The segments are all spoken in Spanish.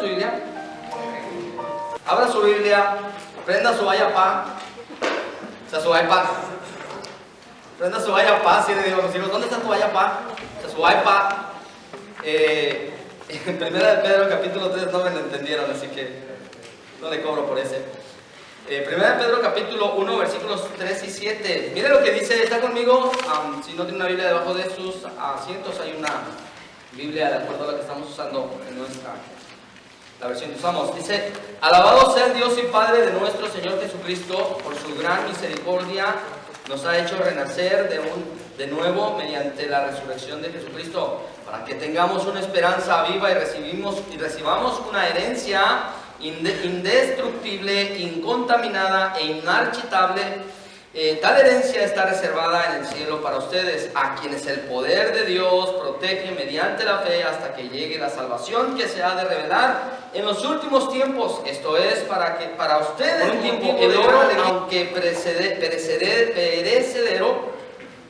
tu Biblia? Abra su Biblia, prenda su iPad, o sea, su iPad. Prenda su iPad, si le digo a mis hijos, ¿dónde está tu iPad? O sea, su iPad. En 1 de Pedro capítulo 3 no me lo entendieron, así que no le cobro por ese. 1 de Pedro capítulo 1 versículos 3 y 7. Mire lo que dice, está conmigo. Si no tiene una Biblia debajo de sus asientos, hay una Biblia de acuerdo a la que estamos usando en la versión que usamos. Dice: alabado sea el Dios y Padre de nuestro Señor Jesucristo, por su gran misericordia nos ha hecho renacer de nuevo mediante la resurrección de Jesucristo, para que tengamos una esperanza viva y recibamos una herencia indestructible, incontaminada e inmarchitable. Tal herencia está reservada en el cielo para ustedes, a quienes el poder de Dios protege mediante la fe hasta que llegue la salvación que se ha de revelar en los últimos tiempos. Esto es para ustedes un tiempo de oro, aunque perecedero,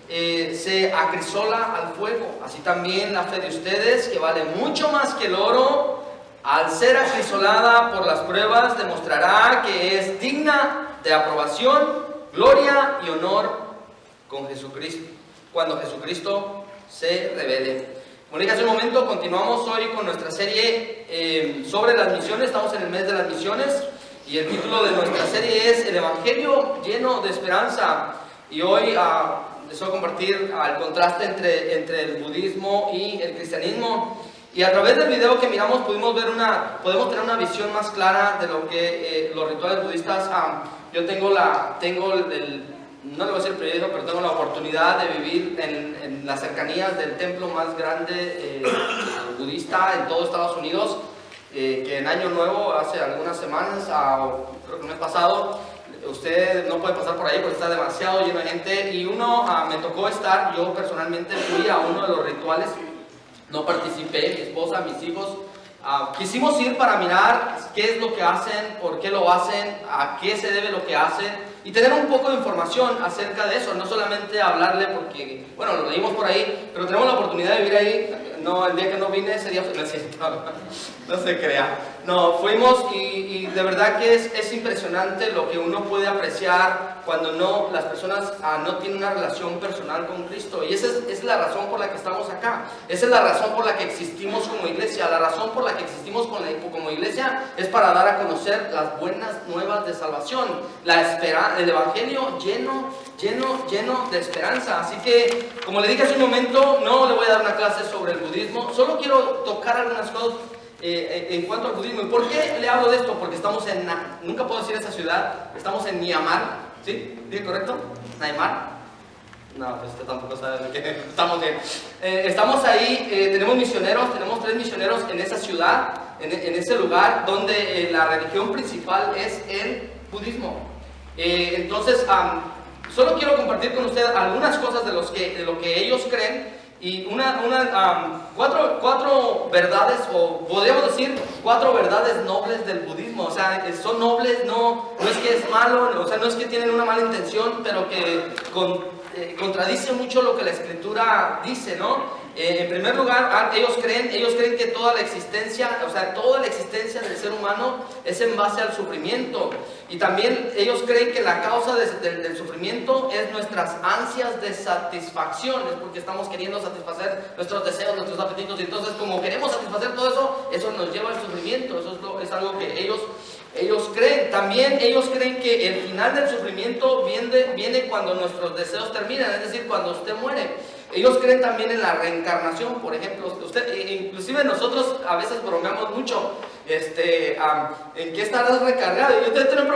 se acrisola al fuego. Así también la fe de ustedes, que vale mucho más que el oro, al ser acrisolada por las pruebas, demostrará que es digna de aprobación, gloria y honor con Jesucristo, cuando Jesucristo se revele. Como dije hace un momento, continuamos hoy con nuestra serie sobre las misiones. Estamos en el mes de las misiones y el título de nuestra serie es El Evangelio lleno de esperanza. Y hoy deseo compartir el contraste entre el budismo y el cristianismo. Y a través del video que miramos podemos tener una visión más clara de lo que los rituales budistas. Yo tengo no le voy a decir el privilegio, pero tengo la oportunidad de vivir en las cercanías del templo más grande budista en todo Estados Unidos, que en Año Nuevo, hace algunas semanas, creo que el mes pasado, usted no puede pasar por ahí porque está demasiado lleno de gente, y me tocó estar, yo personalmente fui a uno de los rituales. No participé, mi esposa, mis hijos, quisimos ir para mirar qué es lo que hacen, por qué lo hacen, a qué se debe lo que hacen, y tener un poco de información acerca de eso, no solamente hablarle porque, bueno, lo leímos por ahí, pero tenemos la oportunidad de vivir ahí. No, el día que no vine ese día no se crea. No, fuimos y de verdad que es impresionante lo que uno puede apreciar cuando las personas no tienen una relación personal con Cristo. Y esa es la razón por la que estamos acá. Esa es la razón por la que existimos como iglesia. La razón por la que existimos como iglesia es para dar a conocer las buenas nuevas de salvación. El Evangelio lleno de esperanza. Así que, como le dije hace un momento, no le voy a dar una clase sobre el budismo. Solo quiero tocar algunas cosas en cuanto al budismo. ¿Y por qué le hablo de esto? Porque estamos nunca puedo decir esa ciudad, estamos en Myanmar, ¿sí? ¿Bien correcto? ¿Myanmar? No, pues usted tampoco sabe de qué estamos bien. Estamos ahí, tenemos 3 misioneros en esa ciudad, en ese lugar donde la religión principal es el budismo. Entonces, solo quiero compartir con usted algunas cosas de lo que ellos creen. Y cuatro verdades, o podríamos decir 4 verdades nobles del budismo. O sea, son nobles, no es que es malo, o sea, no es que tienen una mala intención, pero que contradice mucho lo que la Escritura dice, ¿no? En primer lugar, ellos creen que toda la existencia del ser humano es en base al sufrimiento. Y también ellos creen que la causa del sufrimiento es nuestras ansias de satisfacción, es porque estamos queriendo satisfacer nuestros deseos, nuestros apetitos, y entonces como queremos satisfacer todo eso nos lleva al sufrimiento. Eso es algo que ellos creen. También ellos creen que el final del sufrimiento viene cuando nuestros deseos terminan, es decir, cuando usted muere. Ellos creen también en la reencarnación, por ejemplo. Inclusive nosotros a veces bromeamos mucho, ¿en qué estarás recargado? Yo tenía un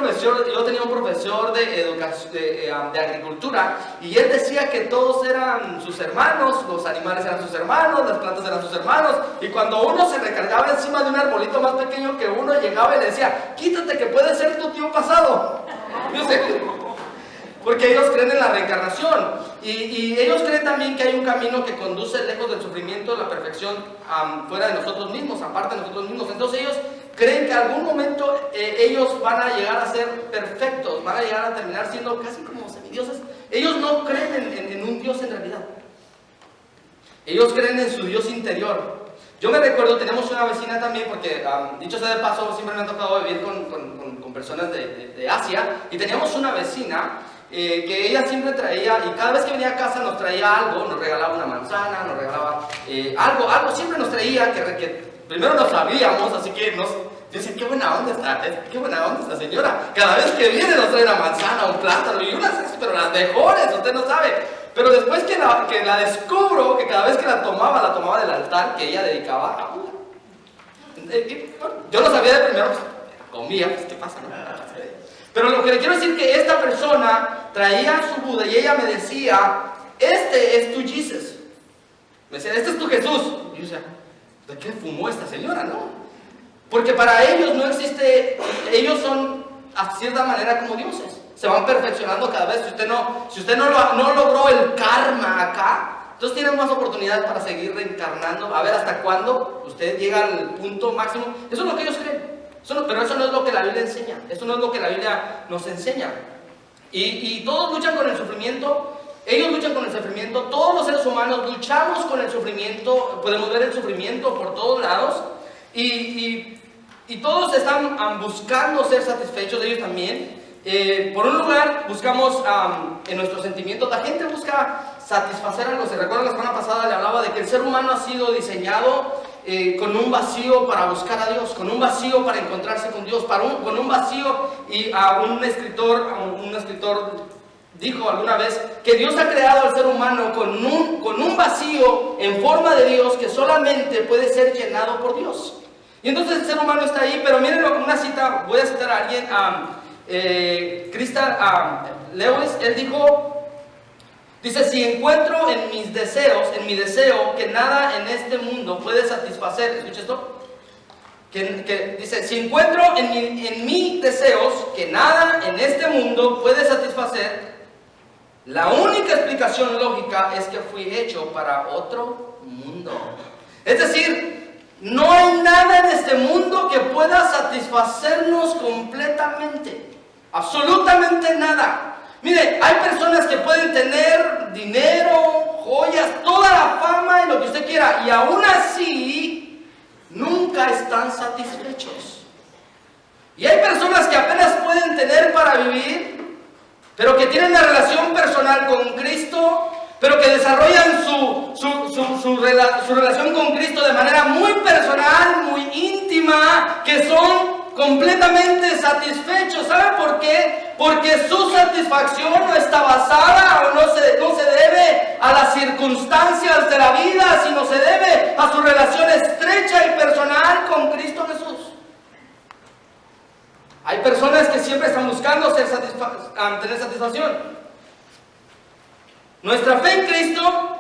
profesor de agricultura, y él decía que todos eran sus hermanos, los animales eran sus hermanos, las plantas eran sus hermanos, y cuando uno se recargaba encima de un arbolito más pequeño que uno, llegaba y le decía: quítate, que puede ser tu tío pasado. Porque ellos creen en la reencarnación, y ellos creen también que hay un camino que conduce lejos del sufrimiento de la perfección, fuera de nosotros mismos, aparte de nosotros mismos. Entonces ellos creen que en algún momento ellos van a llegar a ser perfectos, van a llegar a terminar siendo casi como semidioses. Ellos no creen en un Dios en realidad. Ellos creen en su Dios interior. Yo me recuerdo, tenemos una vecina también, porque dicho sea de paso, siempre me ha tocado vivir con personas de Asia, y teníamos una vecina que ella siempre traía, y cada vez que venía a casa nos traía algo, nos regalaba una manzana, nos regalaba algo siempre nos traía, que primero no sabíamos, así que yo decía, qué buena onda esta señora. Cada vez que viene nos trae una manzana, un plátano y unas, pero las mejores, usted no sabe. Pero después que la descubro, que cada vez que la tomaba del altar que ella dedicaba a Buda. Yo no sabía de primero, pues, comía, pues qué pasa, ¿no? Pero lo que le quiero decir es que esta persona traía su Buda y ella me decía, este es tu Jesus. Me decía, este es tu Jesús. Y yo decía, ¿de qué fumó esta señora, no? Porque para ellos no existe, ellos son a cierta manera como dioses. Se van perfeccionando cada vez. Si usted no logró el karma acá, entonces tienen más oportunidad para seguir reencarnando. A ver hasta cuándo usted llega al punto máximo. Eso es lo que ellos creen. Pero eso no es lo que la Biblia enseña. Eso no es lo que la Biblia nos enseña. Y todos luchan con el sufrimiento. Ellos luchan con el sufrimiento. Todos los seres humanos luchamos con el sufrimiento. Podemos ver el sufrimiento por todos lados. Y todos están buscando ser satisfechos, ellos también. Por un lugar buscamos en nuestros sentimientos, la gente busca satisfacer algo. Se recuerda la semana pasada le hablaba de que el ser humano ha sido diseñado con un vacío para buscar a Dios, con un vacío para encontrarse con Dios, con un vacío. Y un escritor dijo alguna vez que Dios ha creado al ser humano con un vacío en forma de Dios que solamente puede ser llenado por Dios. Y entonces el ser humano está ahí, pero miren una cita, voy a citar a alguien, Lewis, él dice, si encuentro en mi deseo, que nada en este mundo puede satisfacer, escucha esto, dice, si encuentro en mis deseos que nada en este mundo puede satisfacer, la única explicación lógica es que fui hecho para otro mundo. Es decir, no hay nada en este mundo que pueda satisfacernos completamente. Absolutamente nada. Mire, hay personas que pueden tener dinero, joyas, toda la fama y lo que usted quiera, y aún así nunca están satisfechos. Y hay personas que apenas pueden tener para vivir, pero que tienen una relación personal con Cristo, pero que desarrollan su relación con Cristo de manera muy personal, muy íntima, que son completamente satisfechos. ¿Sabe por qué? Porque su satisfacción no está basada o no se debe a las circunstancias de la vida, sino se debe a su relación estrecha y personal con Cristo Jesús. Hay personas que siempre están buscando tener satisfacción. Nuestra fe en Cristo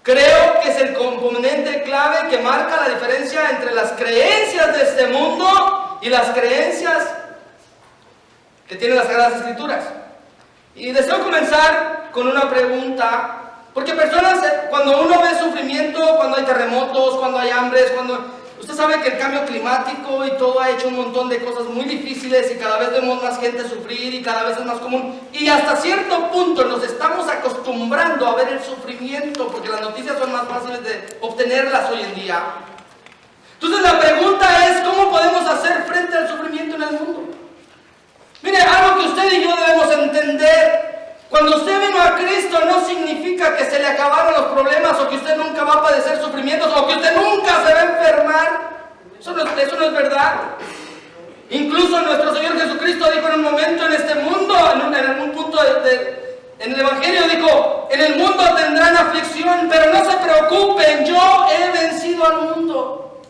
creo que es el componente clave que marca la diferencia entre las creencias de este mundo y las creencias que tienen las Sagradas Escrituras. Y deseo comenzar con una pregunta, porque personas, cuando uno ve sufrimiento, cuando hay terremotos, cuando hay hambres, usted sabe que el cambio climático y todo ha hecho un montón de cosas muy difíciles y cada vez vemos más gente sufrir y cada vez es más común. Y hasta cierto punto nos estamos acostumbrando a ver el sufrimiento porque las noticias son más fáciles de obtenerlas hoy en día. Entonces la pregunta es, ¿cómo podemos hacer frente al sufrimiento en el mundo? Mire, algo que usted y yo debemos entender. Cuando usted vino a Cristo no significa que se le acabaron los problemas o que usted nunca va a padecer sufrimientos o que usted nunca se va a enfermar. Eso no es verdad. Incluso nuestro Señor Jesucristo dijo en un momento en este mundo, en algún punto en el Evangelio dijo, en el mundo tendrán aflicción, pero no se preocupen, yo he vencido al mundo.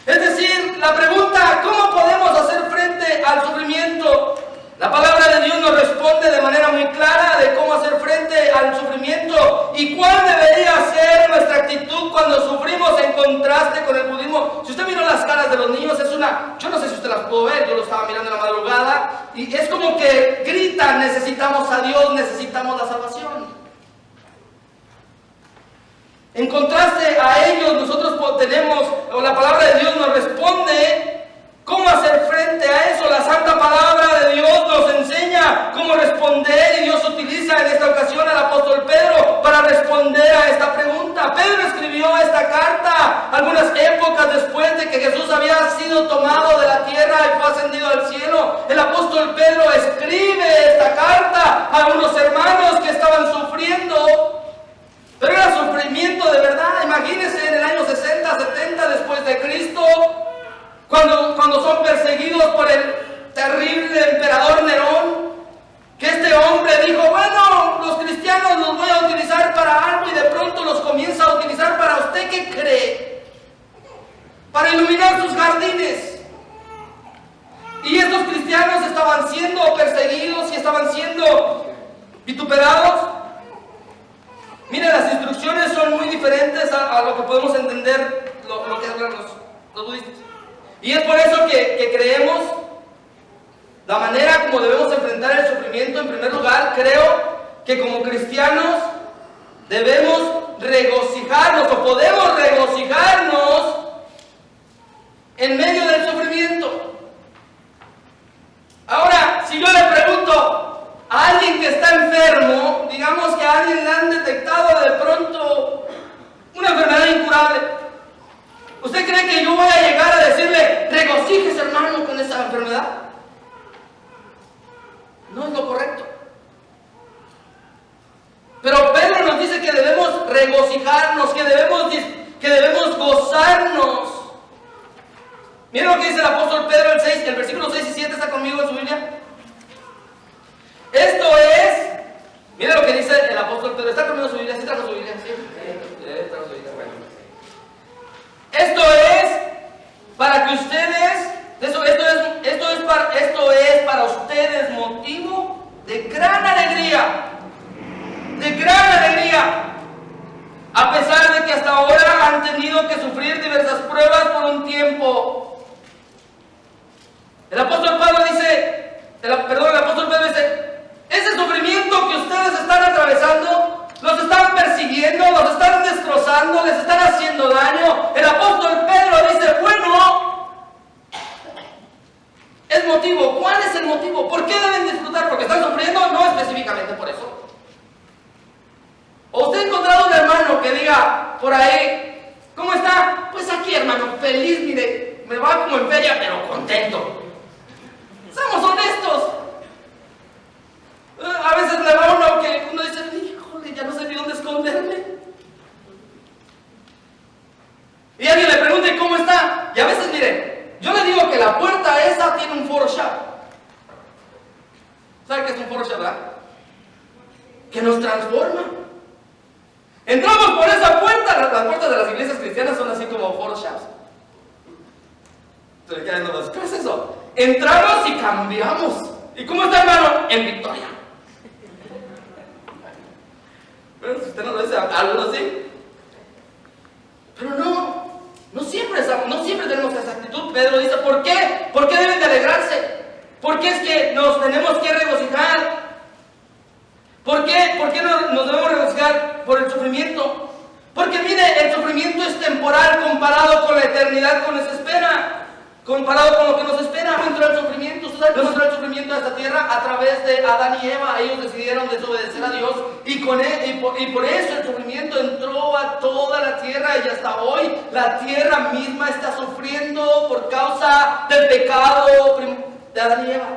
Es decir, la pregunta, ¿cómo podemos hacer frente al sufrimiento? La palabra de Dios nos responde de manera muy clara de cómo hacer frente al sufrimiento y cuál debería ser nuestra actitud cuando sufrimos en contraste con el budismo. Si usted miró las caras de los niños, yo no sé si usted las pudo ver, yo lo estaba mirando en la madrugada, y es como que gritan, necesitamos a Dios, necesitamos la salvación. En contraste a ellos, nosotros la palabra de Dios nos responde cómo hacer frente a eso. La santa palabra de Dios nos enseña cómo responder y Dios utiliza en esta ocasión al apóstol Pedro para responder a esta pregunta. Pedro escribió esta carta algunas épocas sido tomado de la tierra y fue ascendido al cielo. El apóstol Pedro escribe esta carta a unos hermanos que estaban sufriendo, pero era sufrimiento de verdad. Imagínense en el año 60, 70 después de Cristo, cuando son perseguidos por el terrible emperador Nerón, que este hombre dijo, bueno, los cristianos los voy a utilizar para algo, y de pronto los comienza a utilizar para, ¿usted qué cree? Para iluminar sus jardines. Y estos cristianos estaban siendo perseguidos y estaban siendo vituperados. Miren, las instrucciones son muy diferentes a lo que podemos entender lo que hablan los budistas. Y es por eso que creemos la manera como debemos enfrentar el sufrimiento. En primer lugar, creo que como cristianos debemos regocijarnos, o podemos regocijarnos en medio del sufrimiento. Ahora, si yo le pregunto a alguien que está enfermo, digamos que a alguien le han detectado de pronto una enfermedad incurable, ¿usted cree que yo voy a llegar a decirle, regocíjese hermano con esa enfermedad? No es lo correcto. Pero Pedro nos dice que debemos regocijarnos, que debemos gozarnos. Miren lo que dice el apóstol Pedro, el versículo 6 y 7, ¿está conmigo en su Biblia? Esto es, miren lo que dice el apóstol Pedro, ¿está conmigo en su Biblia? ¿Sí trajo su Biblia? ¿Sí? Trajo su Biblia, bueno. Esto es para que ustedes, esto es para ustedes motivo de gran alegría, a pesar de que hasta ahora han tenido que sufrir diversas pruebas por un tiempo. El apóstol Pedro dice, ese sufrimiento que ustedes están atravesando, los están persiguiendo, los están destrozando, les están haciendo daño. El apóstol Pedro dice, bueno, es motivo. ¿Cuál es el motivo? ¿Por qué deben disfrutar? ¿Porque están sufriendo? No específicamente por eso. ¿O usted ha encontrado un hermano que diga por ahí, ¿cómo está? Pues aquí, hermano, feliz, mire, me va como en feria, pero contento. Seamos honestos. A veces le va uno que uno dice, híjole, ya no sé ni dónde esconderme. Y alguien le pregunta, ¿y cómo está? Y a veces, mire, yo le digo que la puerta esa tiene un Photoshop. ¿Sabe qué es un Photoshop, verdad? Que nos transforma. Entramos por esa puerta, las puertas de las iglesias cristianas son así como Photoshops. Se le quedan los, ¿qué es eso? Entramos y cambiamos. ¿Y cómo está, hermano? En victoria. Pero si usted no lo dice, algo así. Pero no siempre tenemos esa actitud. Pedro dice, ¿por qué? ¿Por qué deben de alegrarse? ¿Por qué es que nos tenemos que regocijar? ¿Por qué nos debemos regocijar por el sufrimiento? Porque mire, el sufrimiento es temporal comparado con la eternidad que nos espera. Comparado con lo que nos espera. ¿Cómo entró el sufrimiento? ¿Usted cómo entró el sufrimiento a esta tierra? A través de Adán y Eva. Ellos decidieron desobedecer a Dios, y por eso el sufrimiento entró a toda la tierra, y hasta hoy la tierra misma está sufriendo por causa del pecado de Adán y Eva.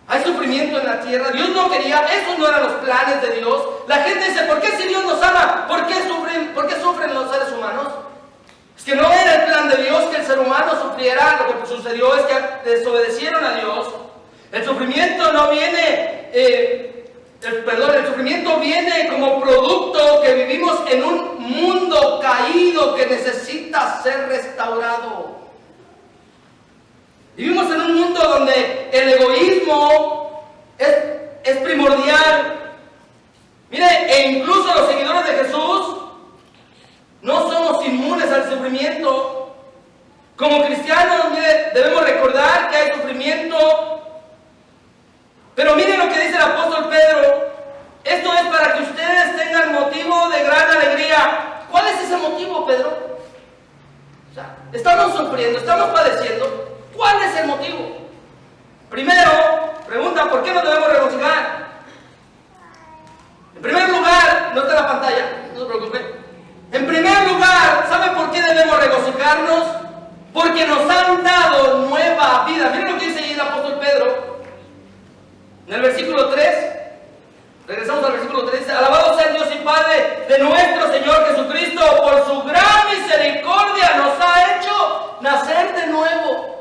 Hay sufrimiento en la tierra. Dios no quería, esos no eran los planes de Dios. La gente dice, ¿por qué si Dios nos ama? ¿Por qué sufren los seres humanos? Es que no era el plan de Dios que el ser humano sufriera. Lo que sucedió es que desobedecieron a Dios. El sufrimiento no viene, el sufrimiento viene como producto que vivimos en un mundo caído que necesita ser restaurado. Vivimos en un mundo donde el egoísmo es primordial. Mire, e incluso los seguidores de Jesús no somos inmunes al sufrimiento. Como cristianos, mire, debemos recordar que hay sufrimiento. Pero miren lo que dice el apóstol Pedro. Esto es para que ustedes tengan motivo de gran alegría. ¿Cuál es ese motivo, Pedro? O sea, estamos sufriendo, estamos padeciendo. ¿Cuál es el motivo? Primero, pregunta, ¿por qué nos debemos regocijar? En primer lugar, no está en la pantalla, no se preocupe. En primer lugar, ¿sabe por qué debemos regocijarnos? porque nos han dado nueva vida. Miren lo que dice ahí el apóstol Pedro, en el versículo 3. Regresamos al versículo 3. Dice: alabado sea el Dios y Padre de nuestro Señor Jesucristo, por su gran misericordia nos ha hecho nacer de nuevo.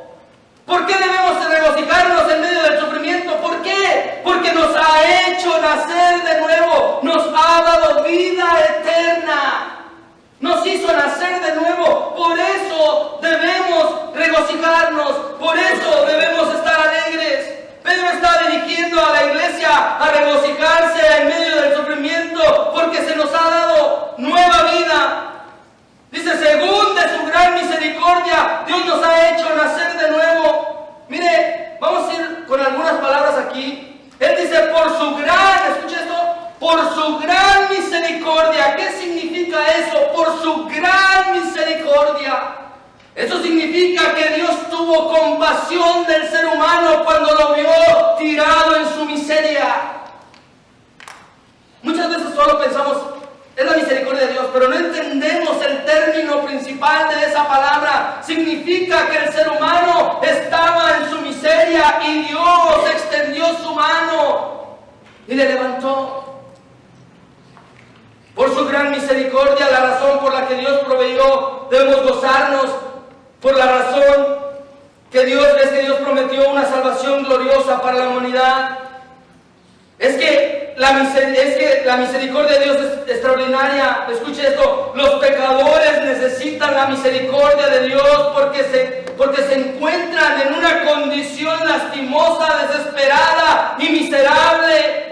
¿Por qué debemos regocijarnos en medio del sufrimiento? ¿Por qué? Porque nos ha hecho nacer de nuevo, nos ha dado vida eterna. Nos hizo nacer de nuevo, por eso debemos regocijarnos, por eso debemos estar alegres. Pedro está dirigiendo a la iglesia a regocijarse en medio del sufrimiento, porque se nos ha dado nueva vida. Dice: según de su gran misericordia, Dios nos ha hecho nacer de nuevo. Mire, vamos a ir con algunas palabras aquí. Él dice: por su gran, escucha esto, por su gran misericordia. ¿Qué significa eso? Por su gran misericordia. Eso significa que Dios tuvo compasión del ser humano cuando lo vio tirado en su miseria. Muchas veces solo pensamos, es la misericordia de Dios, pero no entendemos el término principal de esa palabra. Significa que el ser humano estaba en su miseria y Dios extendió su mano y le levantó. Por su gran misericordia, la razón por la que Dios proveyó, debemos gozarnos por la razón que Dios prometió una salvación gloriosa para la humanidad. Es que la misericordia de Dios es extraordinaria. Escuche esto: los pecadores necesitan la misericordia de Dios porque se encuentran en una condición lastimosa, desesperada y miserable.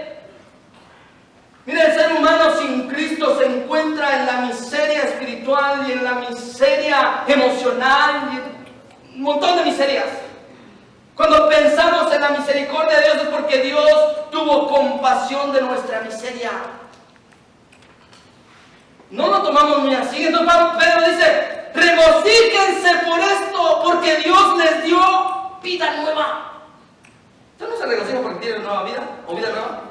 Mira, el ser humano sin Cristo se encuentra en la miseria espiritual y en la miseria emocional y un montón de miserias. Cuando pensamos en la misericordia de Dios es porque Dios tuvo compasión de nuestra miseria. No lo tomamos muy así. Entonces Pedro dice: regocíjense por esto, porque Dios les dio vida nueva. ¿Usted no se regocija porque tiene nueva vida o vida nueva?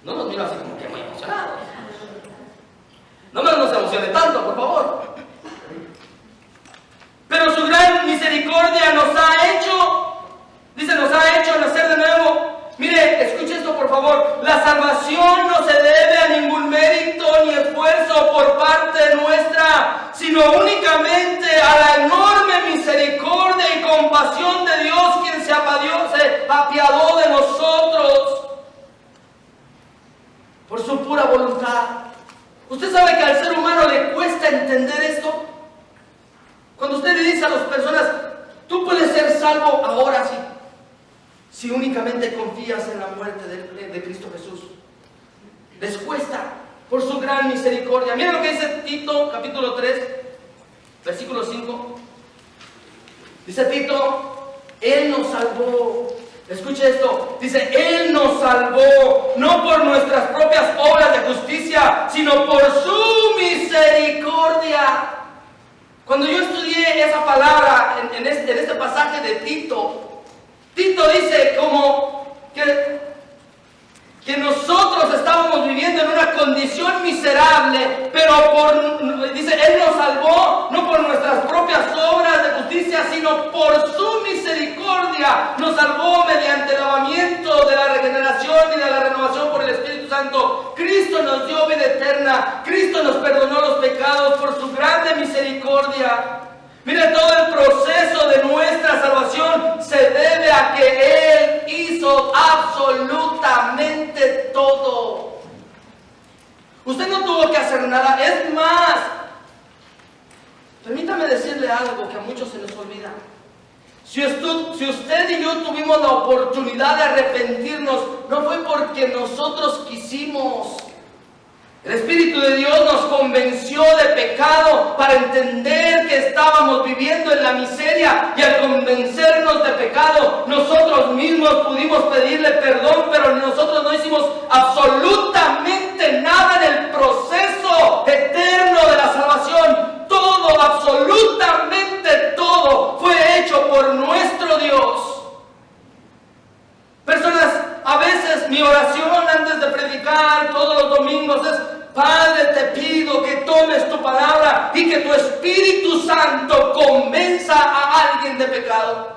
No nos mira así como que muy emocionados. No nos emocione tanto, por favor. Pero su gran misericordia nos ha hecho nacer de nuevo. Mire, escuche esto por favor. La salvación no se debe a ningún mérito ni esfuerzo por parte nuestra, sino únicamente a la enorme misericordia y compasión de Dios, quien se apiadó de nosotros por su pura voluntad. ¿Usted sabe que al ser humano le cuesta entender esto? Cuando usted le dice a las personas: tú puedes ser salvo ahora si únicamente confías en la muerte de Cristo Jesús. Les cuesta por su gran misericordia. Mira lo que dice Tito capítulo 3 versículo 5. Dice Tito: Él nos salvó. Escuche esto, dice: Él nos salvó, no por nuestras propias obras de justicia, sino por su misericordia. Cuando yo estudié esa palabra en este pasaje de Tito dice como que nosotros estábamos viviendo en una condición miserable, pero dice, Él nos salvó, no por nuestras propias obras de justicia, sino por su misericordia. Nos salvó mediante el lavamiento de la regeneración y de la renovación por el Espíritu Santo. Cristo nos dio vida eterna. Cristo nos perdonó los pecados por su grande misericordia. Mire, todo el proceso de nuestra salvación se debe a que Él hizo absolutamente todo. Usted no tuvo que hacer nada. Es más, permítame decirle algo que a muchos se les olvida. Si usted y yo tuvimos la oportunidad de arrepentirnos, no fue porque nosotros quisimos. El Espíritu de Dios nos convenció de pecado para entender que estábamos viviendo en la miseria, y al convencernos de pecado, nosotros mismos pudimos pedirle perdón, pero nosotros no hicimos absolutamente nada en el proceso eterno de la salvación. Todo, absolutamente todo, fue hecho por nuestro Dios. Personas, a veces mi oración antes de predicar todos los domingos es: Padre, te pido que tomes tu palabra y que tu Espíritu Santo convenza a alguien de pecado.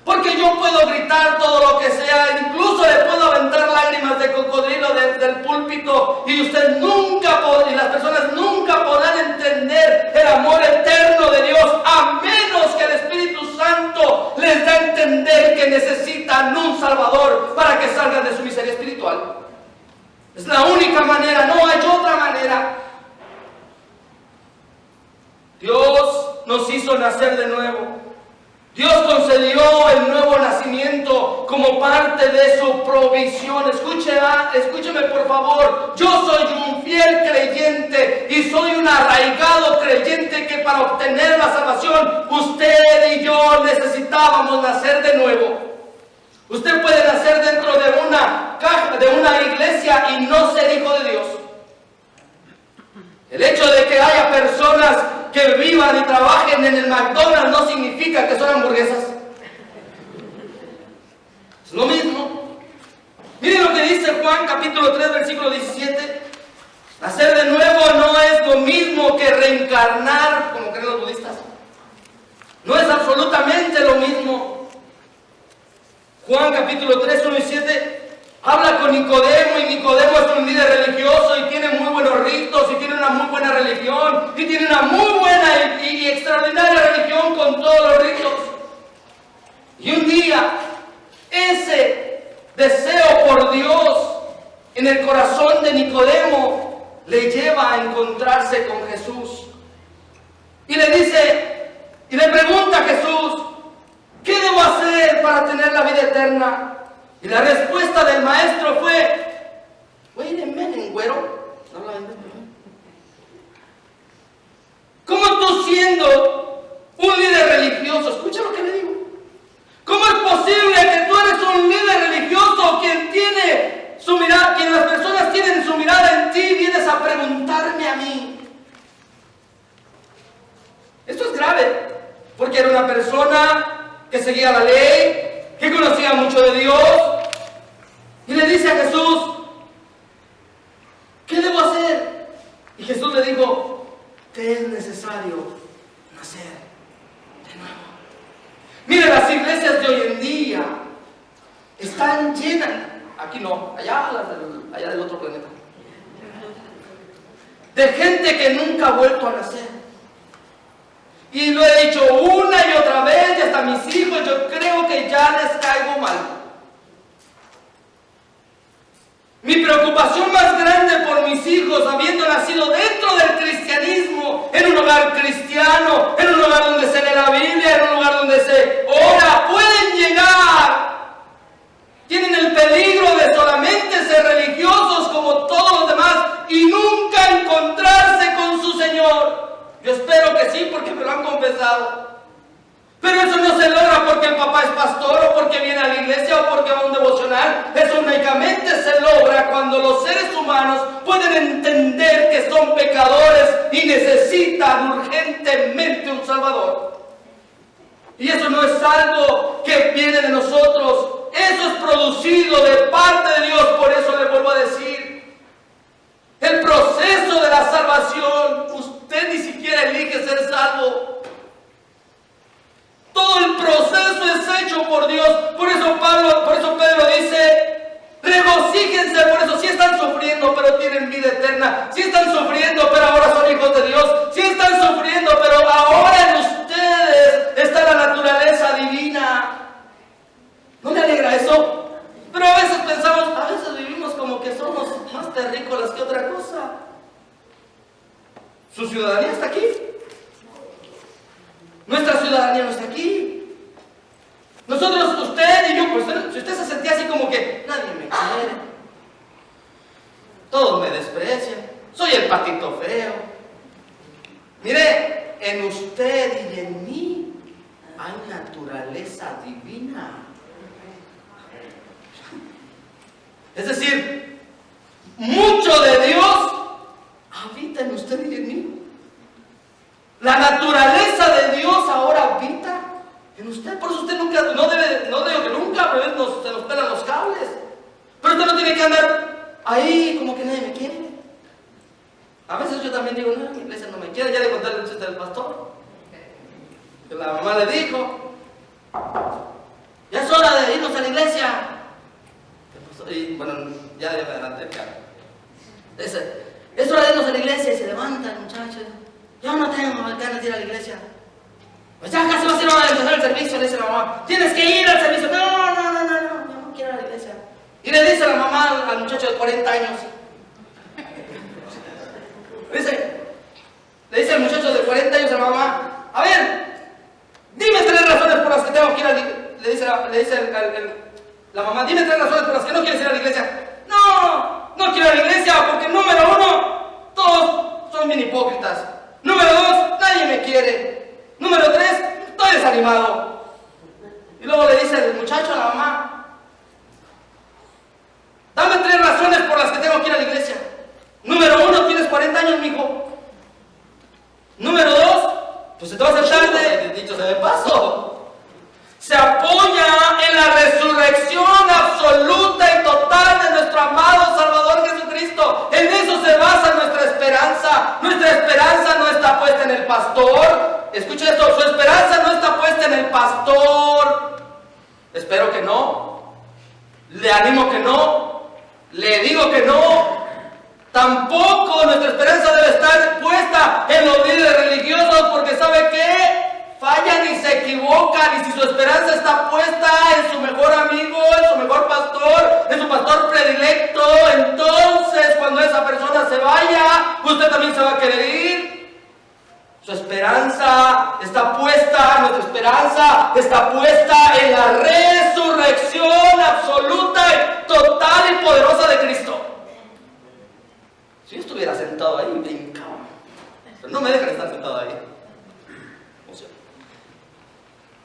Porque yo puedo gritar todo lo que sea, incluso le puedo aventar lágrimas de cocodrilo desde el púlpito, y usted nunca y las personas nunca podrán entender el amor eterno de Dios, a menos que el Espíritu Santo les da a entender que necesitan un Salvador para que salgan de su miseria espiritual. Es la única manera, no hay otra manera. Dios nos hizo nacer de nuevo. Dios concedió el nuevo nacimiento como parte de su provisión. Escúcheme por favor. Yo soy un fiel creyente y soy un arraigado creyente que para obtener la salvación, usted y yo necesitábamos nacer de nuevo. Usted puede nacer dentro de una caja, de una iglesia, y no ser hijo de Dios. El hecho de que haya personas que vivan y trabajen en el McDonald's no significa que son hamburguesas. Es lo mismo. Miren lo que dice Juan capítulo 3 versículo 17. Nacer de nuevo no es lo mismo que reencarnar, como creen los budistas. No es absolutamente lo mismo. Juan capítulo 3, 1 y 7 habla con Nicodemo, y Nicodemo es un líder religioso y tiene muy buenos ritos y tiene una muy buena religión y tiene una muy buena y extraordinaria religión con todos los ritos. Y un día ese deseo por Dios en el corazón de Nicodemo le lleva a encontrarse con Jesús. Y le dice, y le pregunta a Jesús, ¿qué debo hacer para tener la vida eterna? Y la respuesta del maestro fue, wait a minute, güero. ¿Cómo tú, siendo un líder religioso, escucha lo que le digo, cómo es posible que tú eres un líder religioso quien tiene su mirada, quien las personas tienen su mirada en ti, vienes a preguntarme a mí? Esto es grave, porque era una persona que seguía la ley, que conocía mucho de Dios, y le dice a Jesús, ¿qué debo hacer? Y Jesús le dijo, te es necesario nacer de nuevo. Mire, las iglesias de hoy en día están llenas, aquí no, allá del otro planeta, de gente que nunca ha vuelto a nacer. Y lo he dicho una y otra vez, y hasta a mis hijos, yo creo que ya les caigo mal. Mi preocupación más grande por mis hijos, habiendo nacido dentro del cristianismo, en un hogar cristiano, en un hogar donde se lee la Biblia, en un lugar donde se ora, pueden llegar, tienen el peligro de solamente ser religiosos como todos los demás y nunca encontrarse con su Señor. Yo espero que sí, porque me lo han confesado. Pero eso no se logra porque el papá es pastor, o porque viene a la iglesia, o porque va a un devocional. Eso únicamente se logra cuando los seres humanos pueden entender que son pecadores y necesitan urgentemente un Salvador. Y eso no es algo que viene de nosotros. Eso es producido de parte de Dios. Por eso le vuelvo a decir, el proceso de la salvación, usted ni siquiera elige ser salvo. Todo el proceso es hecho por Dios. Por eso Pedro dice, regocíjense por eso. Si están sufriendo, pero tienen vida eterna. Si están sufriendo, pero ahora son hijos de Dios. Si están sufriendo, pero ahora en ustedes está la naturaleza divina. ¿No le alegra eso? Pero a veces pensamos, a veces vivimos como que somos más terrícolas que otra cosa. Su ciudadanía está aquí. Nuestra ciudadanía no está aquí. Nosotros, usted y yo, pues si usted se sentía así como que nadie me quiere, todos me desprecian, soy el patito feo. Mire, en usted y en mí hay naturaleza divina. Es decir, mucho de Dios habita en usted y en mí. La naturaleza de Dios ahora habita en usted. Por eso usted nunca, no digo que nunca, pero se nos pelan los cables. Pero usted no tiene que andar ahí como que nadie me quiere. A veces yo también digo, no, mi iglesia no me quiere, ya le conté el chiste del pastor. Que la mamá le dijo, ya es hora de irnos a la iglesia. Y bueno, ya de adelante, es hora de irnos a la iglesia, y se levanta el muchacho. Yo no tengo ganas de ir a la iglesia. Pues ya casi va a ser hora de empezar el servicio, le dice la mamá. Tienes que ir al servicio. No, yo no quiero ir a la iglesia. Y le dice la mamá al muchacho de 40 años. Le dice el muchacho de 40 años a la mamá, a ver, dime 3 razones por las que tengo que ir a la iglesia. Le dice la mamá, dime 3 razones por las que no quieres ir a la iglesia. No quiero ir a la iglesia porque número 1, todos son bien hipócritas. Número 2, nadie me quiere. Número 3, estoy desanimado. Y luego le dice el muchacho a la mamá, dame 3 razones por las que tengo que ir a la iglesia. Número 1, tienes 40 años, mijo. Número 2, pues se te va a hacer tarde. Dicho sea de paso, se apoya en la resurrección absoluta y total de nuestro amado Salvador Jesucristo. En eso se basa nuestra esperanza. Nuestra esperanza no está puesta en el pastor. Escucha esto, su esperanza no está puesta en el pastor. Espero que no. Le animo que no. Le digo que no. Tampoco nuestra esperanza debe estar puesta en los líderes religiosos, porque ¿sabe qué? Fallan y se equivocan. Y si su esperanza está puesta en su mejor amigo, en su mejor pastor, en su pastor predilecto, entonces cuando esa persona se vaya, usted también se va a querer ir. Su esperanza está puesta, nuestra esperanza está puesta en la resurrección absoluta, total y poderosa de Cristo. Si yo estuviera sentado ahí, me brincaba. Pero no me dejan estar sentado ahí. O sea,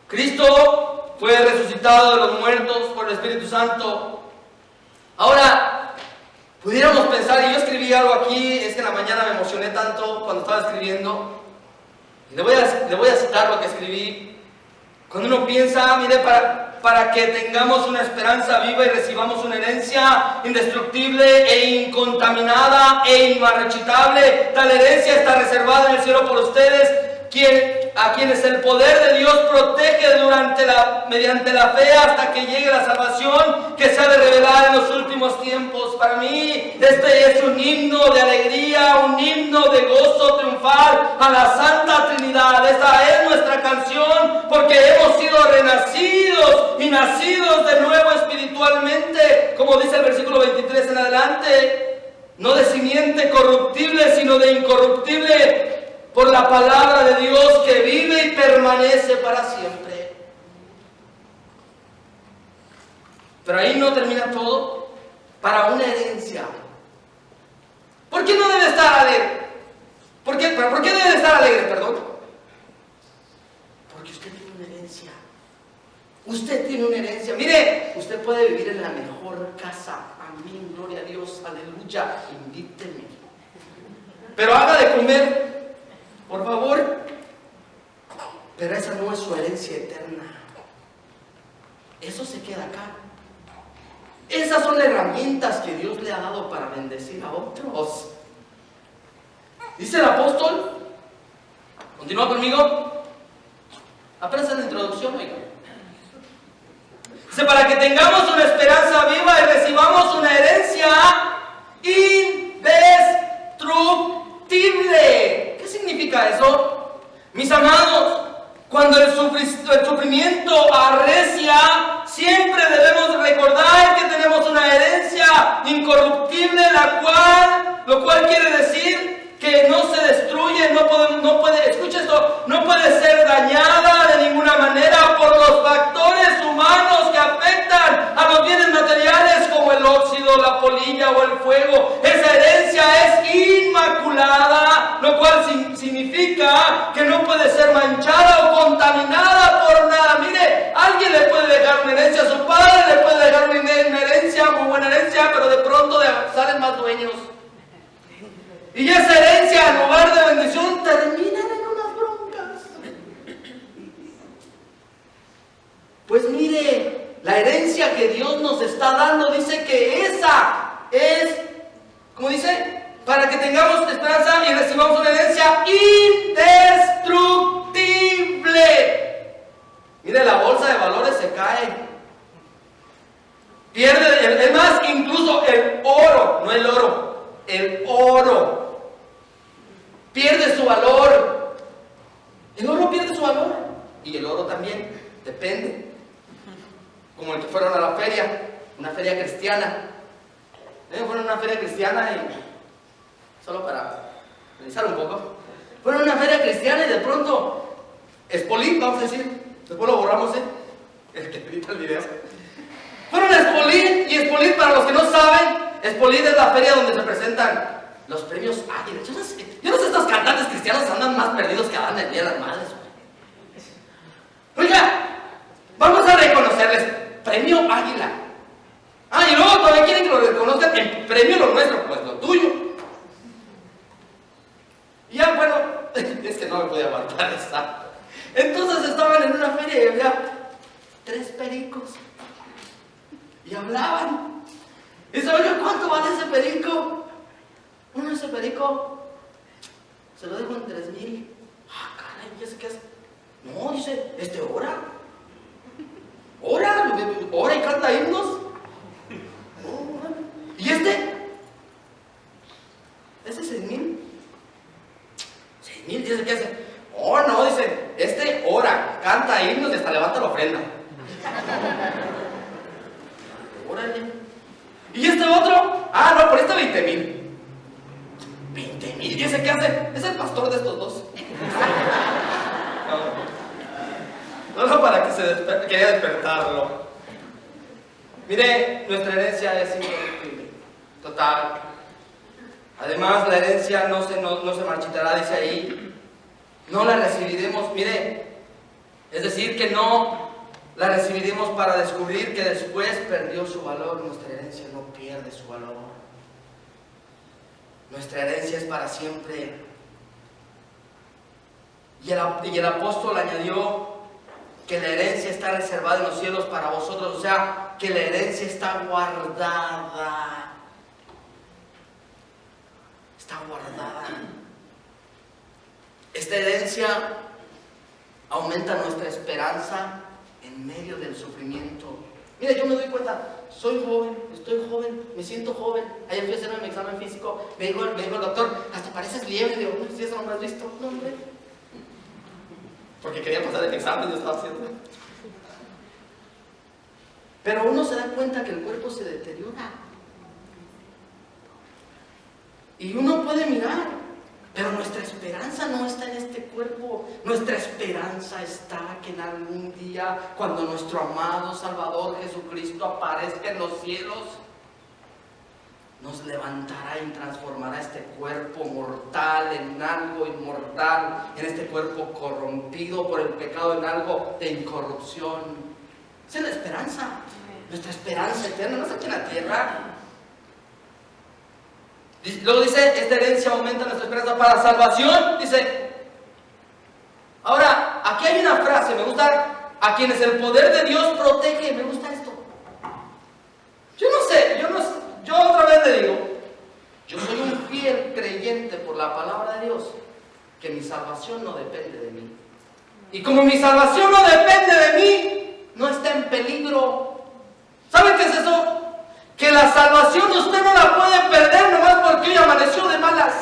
Cristo fue resucitado de los muertos por el Espíritu Santo. Ahora, pudiéramos pensar, y yo escribí algo aquí, es que en la mañana me emocioné tanto cuando estaba escribiendo. Y le voy a citar lo que escribí. Cuando uno piensa, mire, para que tengamos una esperanza viva y recibamos una herencia indestructible e incontaminada e inmarchitable, tal herencia está reservada en el cielo por ustedes, a quienes el poder de Dios protege mediante la fe hasta que llegue la salvación que se ha de revelar en los últimos tiempos. Para mí, este es un himno de alegría, un himno de gozo triunfal a la Santa Trinidad. Esta es nuestra canción, porque hemos sido renacidos y nacidos de nuevo espiritualmente, como dice el versículo 23 en adelante, no de simiente corruptible, sino de incorruptible, por la palabra de Dios que vive y permanece para siempre. Pero ahí no termina todo. Para una herencia. ¿Por qué no debe estar alegre? ¿Por qué debe estar alegre, perdón? Porque usted tiene una herencia. Usted tiene una herencia. Mire, usted puede vivir en la mejor casa. Amén, gloria a Dios, aleluya. Invíteme. Pero haga de comer, por favor. Pero esa no es su herencia eterna. Eso se queda acá. Esas son las herramientas que Dios le ha dado para bendecir a otros. Dice el apóstol, continúa conmigo, apenas en la introducción, oiga. Dice, para que tengamos una esperanza viva y recibamos una herencia indestructible. ¿Qué significa eso? Mis amados, cuando el sufrimiento arrecia, siempre debemos recordar que tenemos una herencia incorruptible, lo cual quiere decir que no se destruye, no puede, escucha esto, no puede ser dañada de ninguna manera por los factores humanos que afectan a los bienes materiales como el óxido, la polilla o el fuego. Esa herencia es inmaculada, lo cual significa que no puede ser manchada o contaminada por nada. Mire, alguien le puede dejar una herencia a su padre, le puede dejar una herencia, muy buena herencia, pero de pronto salen más dueños. Y esa herencia, en lugar de bendición, termina en unas broncas. Pues mire, la herencia que Dios nos está dando dice que esa es, ¿cómo dice? Para que tengamos esperanza recibamos una herencia indestructible. Mire, la bolsa de valores se cae. Pierde, es más, incluso el oro, no el oro, el oro pierde su valor. El oro pierde su valor. Y el oro también, depende. Como el que fueron a la feria, una feria cristiana. Fueron a una feria cristiana y, solo para analizar un poco, fueron a una feria cristiana y de pronto, Espolín, vamos a decir, después lo borramos, el que edita el video. Fueron a Espolín, y Espolín, para los que no saben, Espolín es la feria donde se presentan los premios Águila. Yo no sé, estos cantantes cristianos andan más perdidos que Adán el día de las madres. Oiga, vamos a reconocerles premio Águila. Y luego todavía quieren que lo reconozcan el premio lo nuestro, pues lo tuyo. Y ya, bueno, es que no me podía aguantar esa. Entonces estaban en una feria y había 3 pericos. Y hablaban. Y dice, oiga, ¿cuánto vale ese perico? Bueno, ese perico se lo dejo en 3,000. Caray, ¿y ese qué es? No, dice, ora. Ora y canta himnos. ¿Y este? ¿Ese 6,000? 6,000, dice, ¿qué hace? No, dice, ora, canta himnos y hasta levanta la ofrenda. Órale. ¿Y este otro? No, por 20,000. 20,000, ¿y ese qué hace? Es el pastor de estos dos. No, para que quería despertarlo. Mire, nuestra herencia es incorruptible, total. Además, la herencia no se marchitará, dice ahí. No la recibiremos, mire, es decir, que no la recibiremos para descubrir que después perdió su valor. Nuestra herencia no pierde su valor. Nuestra herencia es para siempre. Y el apóstol añadió que la herencia está reservada en los cielos para vosotros, o sea, que la herencia está guardada. Está guardada. Esta herencia aumenta nuestra esperanza en medio del sufrimiento. Mira, yo me doy cuenta, soy joven, estoy joven, me siento joven. Ayer fui a hacer mi examen físico, me dijo el doctor, hasta pareces liebre. Digo, si eso no me has visto, no, hombre. Porque quería pasar el examen, yo estaba haciendo. Pero uno se da cuenta que el cuerpo se deteriora. Y uno puede mirar, pero nuestra esperanza no está en este cuerpo. Nuestra esperanza está que en algún día, cuando nuestro amado Salvador Jesucristo aparezca en los cielos, nos levantará y transformará este cuerpo mortal en algo inmortal, en este cuerpo corrompido por el pecado en algo de incorrupción. Esa es la esperanza, nuestra esperanza eterna, no está aquí en la tierra. Luego dice, esta herencia aumenta nuestra esperanza para salvación. Dice, ahora, aquí hay una frase, me gusta, a quienes el poder de Dios protege, me gusta esto. Yo otra vez le digo, yo soy un fiel creyente por la palabra de Dios, que mi salvación no depende de mí. Y como mi salvación no depende de mí, no está en peligro. ¿Sabe qué es eso? Que la salvación usted no la puede perder nomás porque hoy amaneció de malas.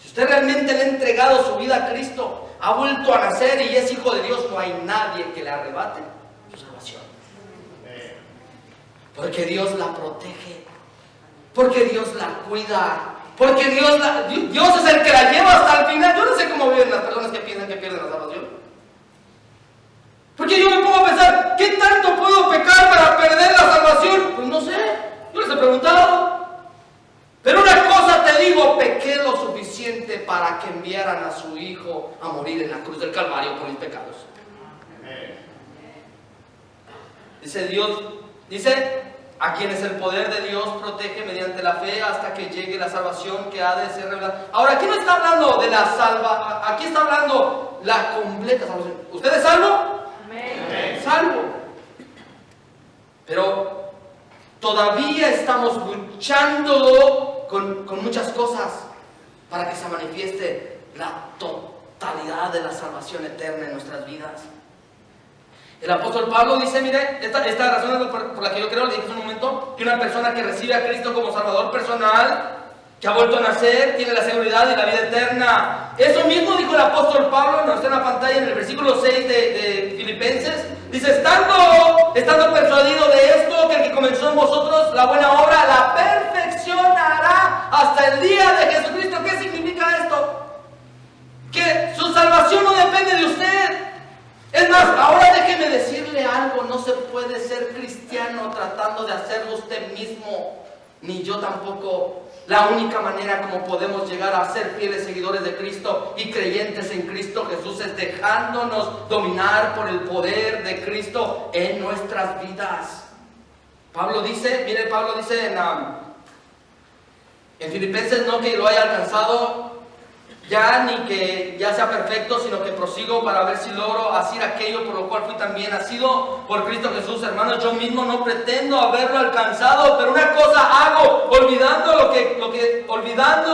Si usted realmente le ha entregado su vida a Cristo, ha vuelto a nacer y es hijo de Dios, no hay nadie que le arrebate su salvación. Porque Dios la protege, porque Dios la cuida, porque Dios es el que la lleva hasta el final. Yo no sé cómo viven las personas que piensan que pierden la salvación. Porque yo me pongo a pensar, ¿qué tanto puedo pecar para perder la salvación? Pues no sé, yo les he preguntado. Pero una cosa te digo, pequé lo suficiente para que enviaran a su hijo a morir en la cruz del Calvario por mis pecados. Dice, a quienes el poder de Dios protege mediante la fe hasta que llegue la salvación que ha de ser revelada. Ahora, aquí no está hablando de la aquí está hablando la completa salvación. ¿Usted es salvo? Amén. Salvo. Pero todavía estamos luchando con muchas cosas para que se manifieste la totalidad de la salvación eterna en nuestras vidas. El apóstol Pablo dice, mire, esta razón es por la que yo creo, le dije hace un momento, que una persona que recibe a Cristo como Salvador personal, que ha vuelto a nacer, tiene la seguridad y la vida eterna. Eso mismo dijo el apóstol Pablo, nos está en la pantalla en el versículo 6 de Filipenses. Dice, estando persuadido de esto, que el que comenzó en vosotros la buena obra, la perfeccionará hasta el día de Jesucristo. ¿Qué significa esto? Que su salvación no depende de usted. Es más, ahora déjeme decirle algo, no se puede ser cristiano tratando de hacerlo usted mismo, ni yo tampoco. La única manera como podemos llegar a ser fieles seguidores de Cristo y creyentes en Cristo Jesús es dejándonos dominar por el poder de Cristo en nuestras vidas. Pablo dice en Filipenses, no que lo haya alcanzado ya, ni que ya sea perfecto, sino que prosigo para ver si logro hacer aquello por lo cual fui también nacido por Cristo Jesús. Hermanos, yo mismo no pretendo haberlo alcanzado, pero una cosa hago, olvidando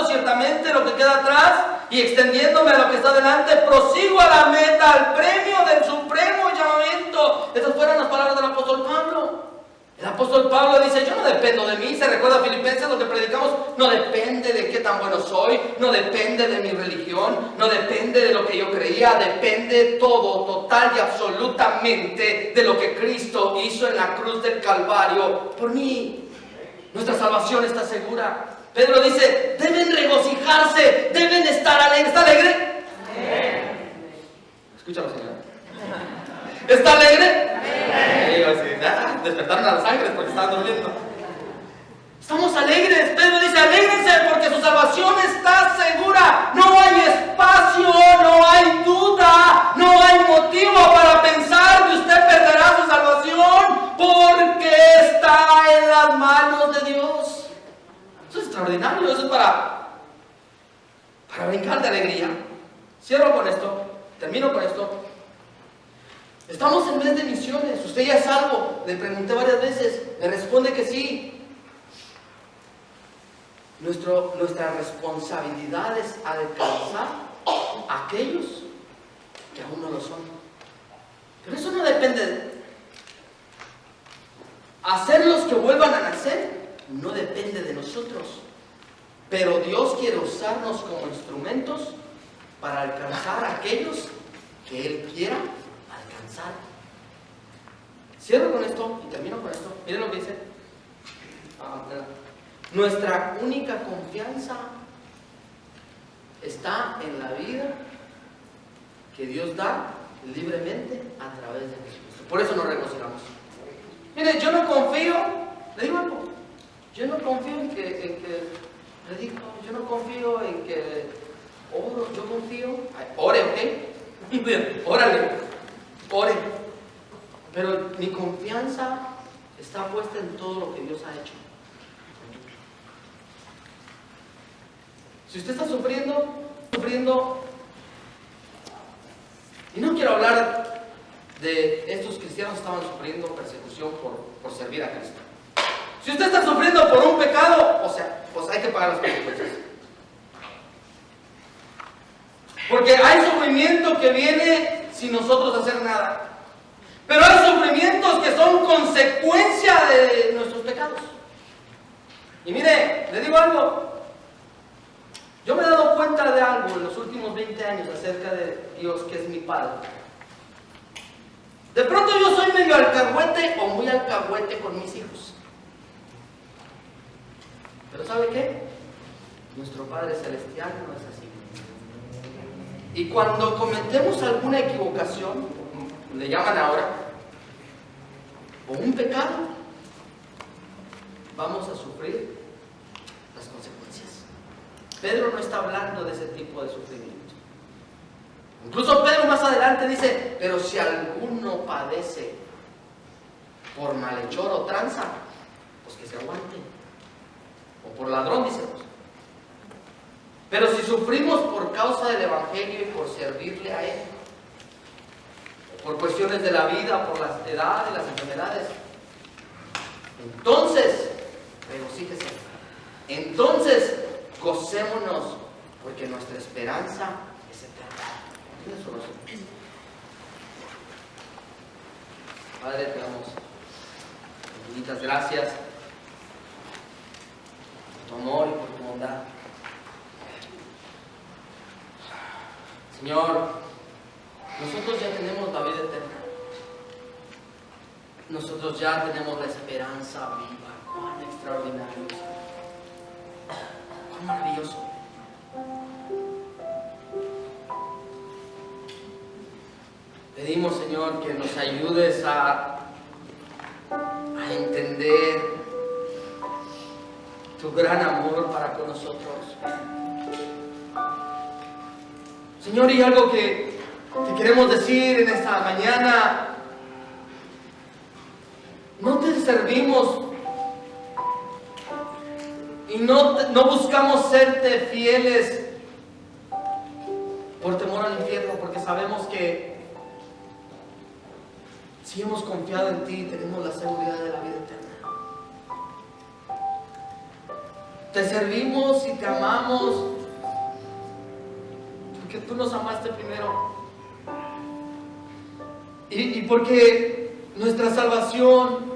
ciertamente lo que queda atrás y extendiéndome a lo que está delante, prosigo a la meta, al premio del supremo llamamiento. Esas fueron las palabras del apóstol Pablo. El apóstol Pablo dice, yo no dependo de mí. Se recuerda a Filipenses, lo que predicamos, no depende de qué tan bueno soy, no depende de mi religión, no depende de lo que yo creía, depende todo, total y absolutamente de lo que Cristo hizo en la cruz del Calvario por mí. Nuestra salvación está segura. Pedro dice, deben regocijarse, deben estar alegres. ¿Está alegre? Escúchalo, señora. ¿Está alegre? Despertaron a las ángeles porque estaban durmiendo. Estamos alegres. Pedro dice, alégrense porque su salvación está segura. No hay espacio, no hay duda, no hay motivo para pensar que usted perderá su salvación porque está en las manos de Dios. Eso es extraordinario. Eso es para brincar de alegría. Cierro con esto, termino con esto. Estamos en mes de misiones. ¿Usted ya es salvo? Le pregunté varias veces. Me responde que sí. Nuestra responsabilidad es alcanzar a aquellos que aún no lo son. Pero eso no depende de hacerlos que vuelvan a nacer. No depende de nosotros. Pero Dios quiere usarnos como instrumentos para alcanzar a aquellos que Él quiera alcanzar. Cierro con esto y termino con esto. Miren lo que dice. Nuestra única confianza está en la vida que Dios da libremente a través de Jesucristo. Por eso nos regocijamos. Miren, yo no confío, le digo algo, yo no confío en que predico, yo no confío en que oro, yo confío, ore, ¿ok? Órale, ore. Pero mi confianza está puesta en todo lo que Dios ha hecho. Si usted está sufriendo, y no quiero hablar de estos cristianos que estaban sufriendo persecución por servir a Cristo. Si usted está sufriendo por un pecado, pues hay que pagar las consecuencias. Porque hay sufrimiento que viene sin nosotros hacer nada. Pero hay sufrimientos que son consecuencia de nuestros pecados. Y mire, le digo algo. Yo me he dado cuenta de algo en los últimos 20 años acerca de Dios, que es mi Padre. De pronto yo soy medio alcahuete o muy alcahuete con mis hijos. Pero ¿sabe qué? Nuestro Padre Celestial no es así. Y cuando cometemos alguna equivocación, le llaman ahora, o un pecado, vamos a sufrir las consecuencias. Pedro no está hablando de ese tipo de sufrimiento. Incluso Pedro más adelante dice, pero si alguno padece por malhechor o tranza, pues que se aguante. O por ladrón, dice. Pero si sufrimos por causa del Evangelio y por servirle a Él, por cuestiones de la vida, por las edades, las enfermedades, entonces, regocíjese. Entonces, gocémonos porque nuestra esperanza es eterna. Tienes su rostro. Padre, te damos infinitas gracias por tu amor y por tu bondad. Señor, nosotros ya tenemos la vida eterna. Nosotros ya tenemos la esperanza viva. Cuán extraordinario, cuán maravilloso. Pedimos, Señor, que nos ayudes a entender tu gran amor para con nosotros. Señor, y algo que te queremos decir en esta mañana: no te servimos y no buscamos serte fieles por temor al infierno, porque sabemos que si hemos confiado en ti, tenemos la seguridad de la vida eterna. Te servimos y te amamos porque tú nos amaste primero. Y porque nuestra salvación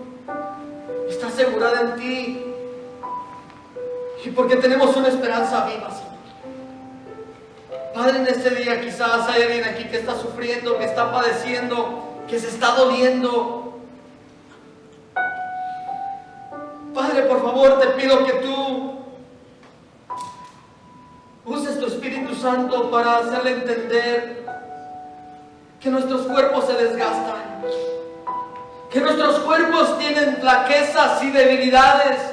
está asegurada en ti. Y porque tenemos una esperanza viva, Señor. Padre, en este día quizás hay alguien aquí que está sufriendo, que está padeciendo, que se está doliendo. Padre, por favor, te pido que tú uses tu Espíritu Santo para hacerle entender que nuestros cuerpos se desgastan, que nuestros cuerpos tienen flaquezas y debilidades,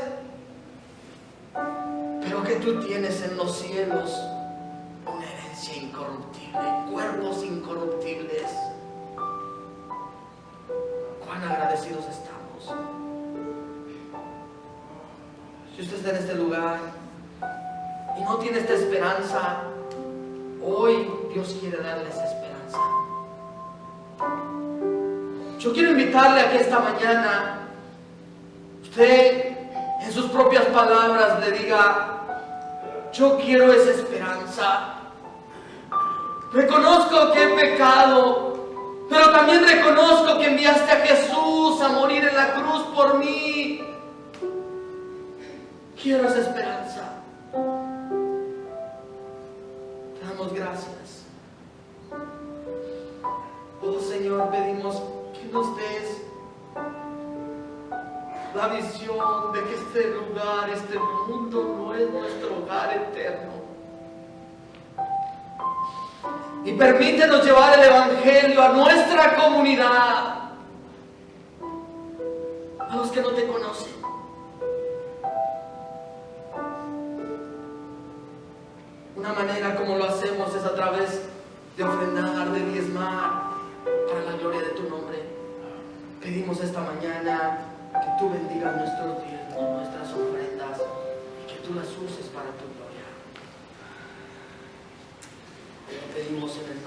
pero que tú tienes en los cielos una herencia incorruptible, cuerpos incorruptibles. Cuán agradecidos estamos. Si usted está en este lugar y no tiene esta esperanza, hoy Dios quiere darle esa esperanza. Yo quiero invitarle a que esta mañana usted en sus propias palabras le diga: yo quiero esa esperanza. Reconozco que he pecado, pero también reconozco que enviaste a Jesús a morir en la cruz por mí. Quiero esa esperanza. Te damos gracias. Oh Señor, pedimos que nos des la visión de que este lugar, este mundo no es nuestro hogar eterno. Y permítenos llevar el Evangelio a nuestra comunidad, a los que no te conocen. Una manera como lo hacemos es a través de ofrendar, de diezmar, para la gloria de tu nombre. Pedimos esta mañana que tú bendigas nuestros diezmos, nuestras ofrendas, y que tú las uses para tu gloria. Te lo pedimos en el